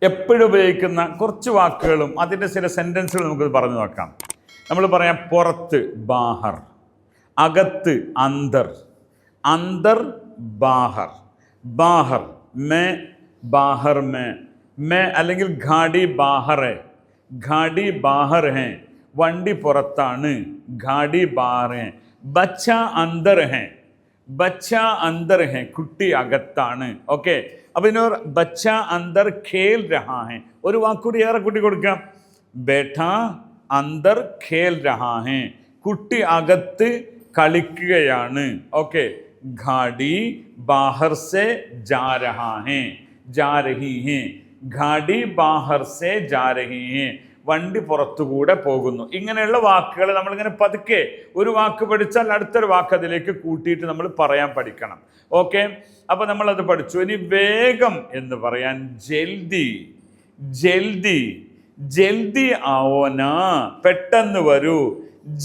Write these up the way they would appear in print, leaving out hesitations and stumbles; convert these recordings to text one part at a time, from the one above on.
എപ്പോഴും ഉപയോഗിക്കുന്ന കുറച്ച് വാക്കുകളും അതിൻ്റെ ചില സെൻറ്റൻസുകൾ നമുക്ക് പറഞ്ഞു നോക്കാം. നമ്മൾ പറയാം പുറത്ത് ബാഹർ, അകത്ത് അന്തർ, അന്തർ ബാഹർ, ബാഹർ മേ, ബാഹർ മേ അല്ലെങ്കിൽ ഘാടി ബാഹർ ഹെ, ഘാടി ബാഹർ ഹെ, വണ്ടി പുറത്താണ്, ഘാടി ബാഹർ ഹെ, ബച്ച അന്തർ ഹെ, ബച്ച അന്തർ ഹെ, കുട്ടി അകത്താണ്. ഓക്കെ, അപ്പൊ ഇതിനൊരു ബച്ച അന്തർ ഖേൽ രഹാ ഹെ, ഒരു വാക്കുകൂടി ഏറെ കൂട്ടി കൊടുക്കാം. ബേഠ അന്തർ ഖേൽ രഹാ ഹെ, കുട്ടി അകത്ത് കളിക്കുകയാണ്. ഓക്കെ, ഘാടി ബാഹർ സെ ജാ രഹാ ഹെ, ജാ രഹി ഹെ, ഘാടി ബാഹർ സെ ജാ രഹി ഹെ, വണ്ടി പുറത്തുകൂടെ പോകുന്നു. ഇങ്ങനെയുള്ള വാക്കുകൾ നമ്മളിങ്ങനെ പതുക്കെ ഒരു വാക്ക് പഠിച്ചാൽ അടുത്തൊരു വാക്ക് അതിലേക്ക് കൂട്ടിയിട്ട് നമ്മൾ പറയാൻ പഠിക്കണം. ഓക്കെ, അപ്പൊ നമ്മളത് പഠിച്ചു. ഇനി വേഗം എന്ന് പറയാൻ ജൽദി, ജൽദി, ജൽദി ആവോന, പെട്ടെന്ന് വരൂ,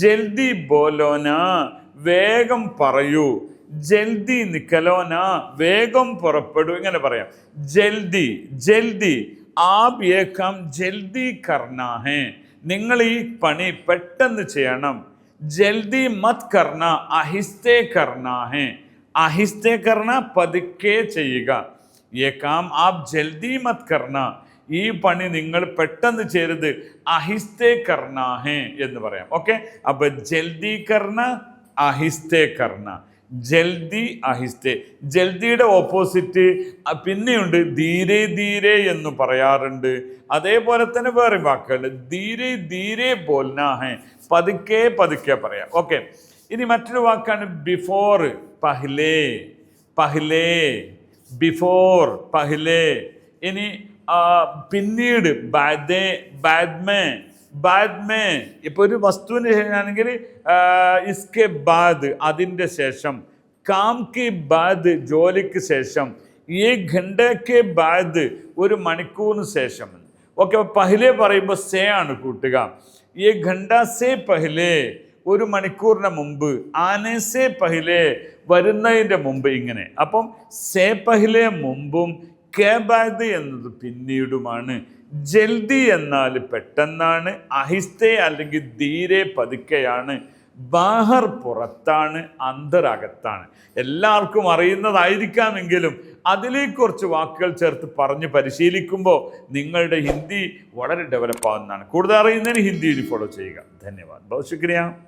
ജൽദി ബോലോന, വേഗം പറയൂ, ജൽദി നിക്കലോന, വേഗം പുറപ്പെടൂ. ഇങ്ങനെ പറയാം. ജൽദി, ജൽദി, ആപ് യേ കാം ജൽദി കർനാ ഹെ, നിങ്ങൾ ഈ പണി പെട്ടെന്ന് ചെയ്യണം. ജൽദി മത് കർണ, ആഹിസ്തേ കർനാ ഹെ, ആഹിസ്തേ കർണ, പതുക്കെ ചെയ്യുക. യേ കാം ആപ് ജൽദി മത് കർണ, ഈ പണി നിങ്ങൾ പെട്ടെന്ന് ചെയ്യരുത്, ആഹിസ്തേ കർനാ ഹെ എന്ന് പറയാം. ഓക്കെ, അപ്പൊ ജൽദി കർണ, ആഹിസ്തേ കർണ, ജൽദി ആഹിസ്തേ. ജൽദിയുടെ ഓപ്പോസിറ്റ് പിന്നെയുണ്ട് ധീരെ ധീരെ എന്ന് പറയാറുണ്ട്. അതേപോലെ തന്നെ വേറെ വാക്കുകളുണ്ട്. ധീരെ ധീരെ ബോൽനാ ഹെ, പതുക്കെ പതുക്കെ പറയാം. ഓക്കെ, ഇനി മറ്റൊരു വാക്കാണ് ബിഫോർ, പഹ്ലേ, പഹ്ലേ, ബിഫോർ, പഹ്ലേ. ഇനി പിന്നീട് ബാദേ, ബാദ്മേ, ബാദ്മേ. ഇപ്പൊ ഒരു വസ്തുവിന് ശേഷമാണെങ്കിൽ ഇസ്കെ ബാദ്, അതിൻ്റെ ശേഷം, കാം കി ബാദ്, ജോലിക്ക് ശേഷം, ഈ ഘണ്ടയ്ക്ക് ബാദ്, ഒരു മണിക്കൂറിന് ശേഷം. ഓക്കെ, പഹ്ലേ പറയുമ്പോൾ സേ ആണ് കൂട്ടുക. ഈ ഘണ്ട സേ പഹ്ലേ, ഒരു മണിക്കൂറിന് മുമ്പ്, ആനെ സേ പഹ്ലേ, വരുന്നതിൻ്റെ മുമ്പ്. ഇങ്ങനെ അപ്പം സേ പഹ്ലേ മുമ്പും, കെ ബാദ് എന്നത് പിന്നീടുമാണ്. ജൽദി എന്നാൽ പെട്ടെന്നാണ്, അഹിസ്തേ അല്ലെങ്കിൽ ധീരെ പതുക്കെയാണ്, ബാഹർ പുറത്താണ്, അന്തർ അകത്താണ്. എല്ലാവർക്കും അറിയുന്നതായിരിക്കാമെങ്കിലും അതിലേക്ക് കുറച്ച് വാക്കുകൾ ചേർത്ത് പറഞ്ഞ് പരിശീലിക്കുമ്പോൾ നിങ്ങളുടെ ഹിന്ദി വളരെ ഡെവലപ്പ് ആവുന്നതാണ്. കൂടുതൽ അറിയുന്നതിന് ഹിന്ദിയിൽ ഫോളോ ചെയ്യുക. ധന്യവാദ്, ബഹുത് ശുക്രിയ.